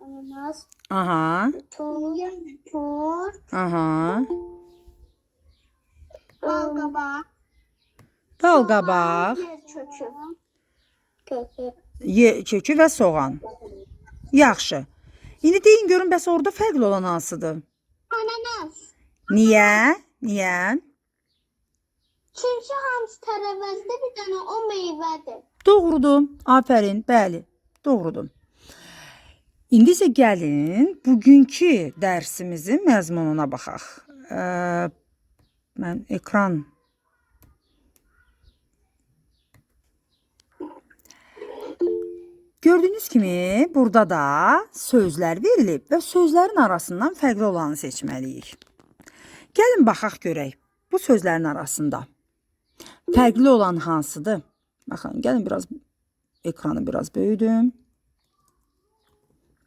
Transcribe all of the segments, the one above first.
ananas, Aha. tur, Aha. balqabaq, Balqabaq, yer kökü. Kökü. kökü və soğan. Yaxşı. İndi deyin görün bəs orada fərqli olan hansıdır? Ananas. Niyə? Niyə? Çünki hamısı tərəvəzdə bir dənə o meyvədir. Doğrudur. Afərin. Bəli. Doğrudur. İndi isə gəlin bugünkü dərsimizin məzmununa baxaq. Mən ekran gördüyünüz kimi burada da sözlər verilib və sözlərin arasından fərqli olanı seçməliyik. Gəlin baxaq görək bu sözlərin arasında fərqli olan hansıdır? Baxın, gəlin biraz ekranı biraz böyüdüm.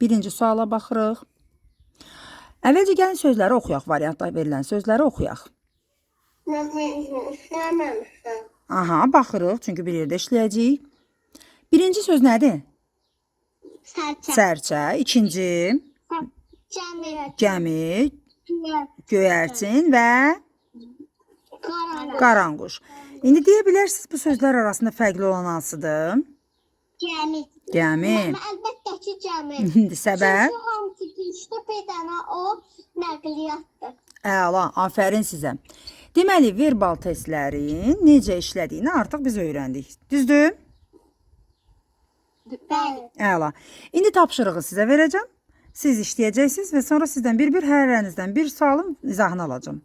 Birinci suala baxırıq. Əvvəlcə gəlin sözləri oxuyaq, variantda verilən sözləri oxuyaq. Aha, baxırıq, çünki bir yerdə işləyəcəyik. Birinci söz nədir? Sərçə. Sərçə. İkinci, Gəmi. gəmi, göyərçin və qaranquş. İndi deyə bilərsiniz bu sözlər arasında fərqli olan hansıdır? Gəmi. Gəmi. Əlbəttə ki, gəmi. Səbəb? Çünki hamısı düşdü, bir dənə o nəqliyyatdır. Əla, afərin sizə. Deməli, verbal testlərin necə işlədiyini artıq biz öyrəndik. Düzdür? Bəli. Əla. İndi tapşırığı sizə verəcəm. Siz işləyəcəksiniz və sonra sizdən bir-bir hər ərinizdən bir sualın izahını alacağım.